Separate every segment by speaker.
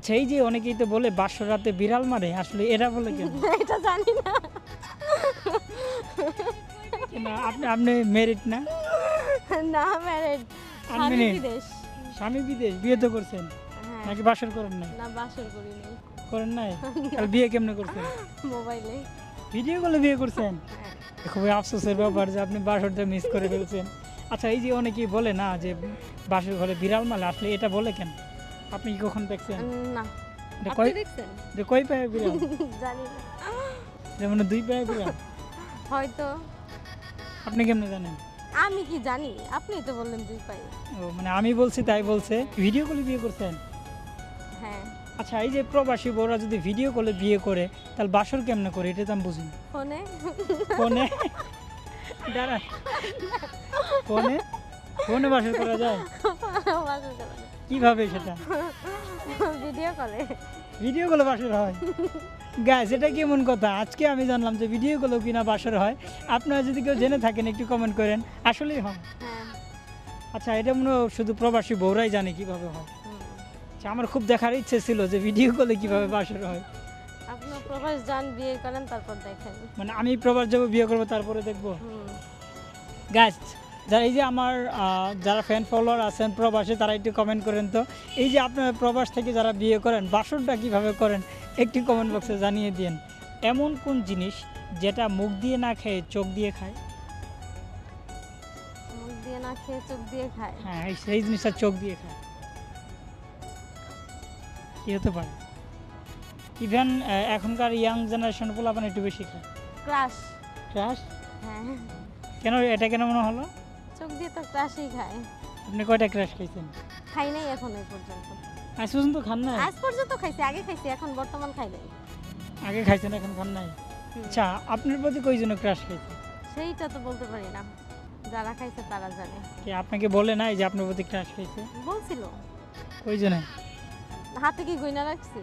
Speaker 1: আচ্ছা, এই যে অনেকেই তো বলে বাসর রাতে বিড়াল মারে, আসলে এরা বলে কেন?
Speaker 2: এটা জানি না।
Speaker 1: কেন আপনি আপনি মেরিড না?
Speaker 2: না ম্যারেড, স্বামী
Speaker 1: আনমেরিড?
Speaker 2: বিদেশ।
Speaker 1: স্বামী বিদেশ, বিয়ে তো করছেন
Speaker 2: হ্যাঁ,
Speaker 1: নাকি বাসর করেন নাই?
Speaker 2: না বাসর করিনি,
Speaker 1: করেন নাই? তাহলে বিয়ে কেমনে করছেন?
Speaker 2: মোবাইলে।
Speaker 1: ভিডিও কলে বিয়ে করছেন?
Speaker 2: হ্যাঁ।
Speaker 1: খুবই আফসোসের ব্যাপার যে আপনি বাসরটা মিস করে ফেলছেন। আচ্ছা, এই যে অনেকেই বলে না যে বাসর ঘরে বিড়াল মারে, আসলে এটা বলে কেন? আপনি কি কখন দেখছেন?
Speaker 2: না,
Speaker 1: এটা
Speaker 2: আপনি
Speaker 1: কয়
Speaker 2: দেখছেন?
Speaker 1: এটা কয় পায়ে বিড়াল?
Speaker 2: জানি না,
Speaker 1: যেমন 2 পায়ে বিড়াল?
Speaker 2: হয়তো।
Speaker 1: আপনি কেমনে জানেন?
Speaker 2: আমি কি জানি, আপনি তো বললেন 2 পাই।
Speaker 1: ও মানে আমি বলছি তাই বলছে। ভিডিও কলে বিয়ে করছেন?
Speaker 2: হ্যাঁ,
Speaker 1: আচ্ছা, এই যে প্রবাসী বউরা যদি ভিডিও কলে বিয়ে করে তাহলে বাসর কেমনে করে, এটা তো আমি বুঝি না।
Speaker 2: ফোনে।
Speaker 1: ফোনে? দাঁড়া, ফোনে ফোনে বাসর করা যায়?
Speaker 2: বাসর করে না।
Speaker 1: কিভাবে সেটা?
Speaker 2: ভিডিও কলে।
Speaker 1: ভিডিও কলে বাসর হয়? গাইস, এটা কেমন কথা? আজকে আমি জানলাম যে ভিডিও কলেও কিনা বাসর হয়। আপনারা যদি কেউ জেনে থাকেন একটু কমেন্ট করেন, আসলেই হয়?
Speaker 2: হ্যাঁ।
Speaker 1: আচ্ছা, এটা মনে হয় শুধু প্রবাসী বউরাই জানে কিভাবে হয়।
Speaker 2: হুম।
Speaker 1: আচ্ছা, আমার খুব দেখার ইচ্ছে ছিল যে ভিডিও কলে কিভাবে বাসর হয়।
Speaker 2: আপনি প্রবাস যান, বিয়ে করেন, তারপর দেখেন।
Speaker 1: মানে আমি প্রবাস যাবো, বিয়ে করবো, তারপরে দেখবো।
Speaker 2: হুম।
Speaker 1: গাইস, যারা এই যে আমার যারা ফ্যান ফলোয়ার আছেন প্রবাসে, তারা একটু কমেন্ট করেন তো, এই যে আপনারা প্রবাস থেকে যারা বিয়ে করেন বাসরটা কিভাবে করেন একটু কমেন্ট বক্সে জানিয়ে দিন। এমন কোন জিনিস যেটা মুখ দিয়ে না খেয়ে চোখ দিয়ে খায়?
Speaker 2: মুখ দিয়ে না খেয়ে চোখ দিয়ে খায়।
Speaker 1: হ্যাঁ, সেই জিনিসটা চোখ দিয়ে খায়। কি হতে পারে? ইভেন এখনকার ইয়াং জেনারেশন পোলাপান একটু বেশি খায়।
Speaker 2: ক্রাশ।
Speaker 1: ক্রাশ?
Speaker 2: হ্যাঁ,
Speaker 1: কেন, এটা কেন মনে হলো?
Speaker 2: চোখ দিয়ে তো ক্রাশই খায়।
Speaker 1: আপনি কয়টা ক্রাশ খাইছেন?
Speaker 2: খাই নাই এখন এই পর্যন্ত।
Speaker 1: আজ পর্যন্ত খান নাই?
Speaker 2: আজ পর্যন্ত খাইছি, আগে খাইছি, এখন বর্তমান খাই নাই।
Speaker 1: আগে খাইছেন, এখন খান নাই?
Speaker 2: হুম।
Speaker 1: আচ্ছা, আপনার প্রতি কয়জনে ক্রাশ খাইছে?
Speaker 2: সেইটা তো বলতে পারি না, যারা খাইছে তারা জানে।
Speaker 1: কি আপনাকে বলে নাই যে আপনার প্রতি ক্রাশ খাইছে?
Speaker 2: বলছিল।
Speaker 1: কয়জনে?
Speaker 2: হাতে কি গয়না রাখছি?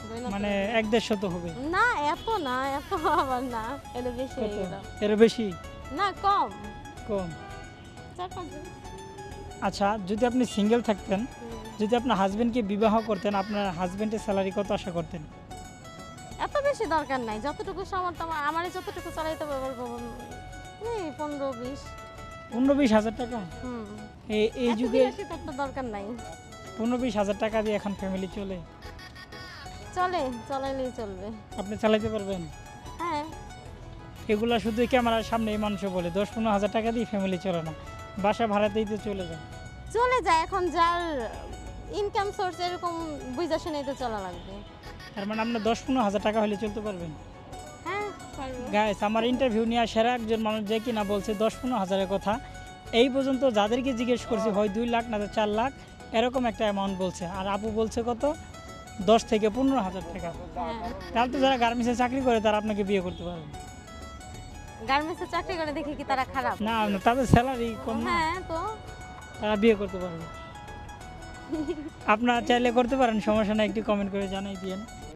Speaker 2: গয়না তো
Speaker 1: মানে
Speaker 2: রাখি।
Speaker 1: 1-150 তো হবে?
Speaker 2: না, এত না, এত আবার না, এটা বেশি হয়ে
Speaker 1: কত?
Speaker 2: গেল।
Speaker 1: এর বেশি?
Speaker 2: না, কম।
Speaker 1: কম?
Speaker 2: 4-5 জন।
Speaker 1: আচ্ছা, যদি আপনি সিঙ্গেল থাকতেন,
Speaker 2: হুম।
Speaker 1: যদি আপনার হাজবেন্ডকে বিবাহ করতেন, আপনার হাজবেন্ডের স্যালারি কত আশা করতেন?
Speaker 2: এত বেশি দরকার নাই, যতটুকু সামর্থ্য আমারে যতটুকু চালাইতে পারবো, এই 15-20।
Speaker 1: 15-20 হাজার টাকা?
Speaker 2: হুম।
Speaker 1: এই
Speaker 2: এত
Speaker 1: যুগে
Speaker 2: বেশি তো একটা দরকার নাই।
Speaker 1: 15-20 হাজার টাকা দিয়ে এখন ফ্যামিলি চলে?
Speaker 2: চলে, চলাইলেই চলবে।
Speaker 1: আপনি চালাইতে পারবেন?
Speaker 2: হ্যাঁ।
Speaker 1: এগুলা শুধু ক্যামেরার সামনে এই মানুষ বলে 10-15 হাজার টাকা দিয়ে ফ্যামিলি চলে না, বাসা ভাড়াতেই তো চলে যায়।
Speaker 2: চলে যায়, এখন যার ইনকাম সোর্স এরকম বুঝা শুনেই তো চলা লাগবে।
Speaker 1: তার মানে আপনার 10-15 হাজার টাকা হলে চলতে পারবেন?
Speaker 2: হ্যাঁ, পারবো।
Speaker 1: গাইস, আমার ইন্টারভিউ নিয়ে সেরা একজন মানুষ যে কিনা বলছে 10-15 হাজারের কথা। এই পর্যন্ত যাদেরকে জিজ্ঞেস করছি হয় 2 লাখ না 4 লাখ এরকম একটা অ্যামাউন্ট বলছে, আর আপু বলছে কত? 10 থেকে 15 হাজার টাকা।
Speaker 2: হ্যাঁ,
Speaker 1: তাহলে তো যারা গার্মেন্টসে চাকরি করে তারা আপনাকে বিয়ে করতে পারবে।
Speaker 2: গার্মেন্টসে চাকরি করে দেখি কি তারা খারাপ?
Speaker 1: না না, তাদের স্যালারি কম না,
Speaker 2: হ্যাঁ তো।
Speaker 1: তারা বিয়ে করতে পারবে। আপনারা চাইলে করতে পারেন, সমস্যা না, একটু কমেন্ট করে জানাই দিয়েন।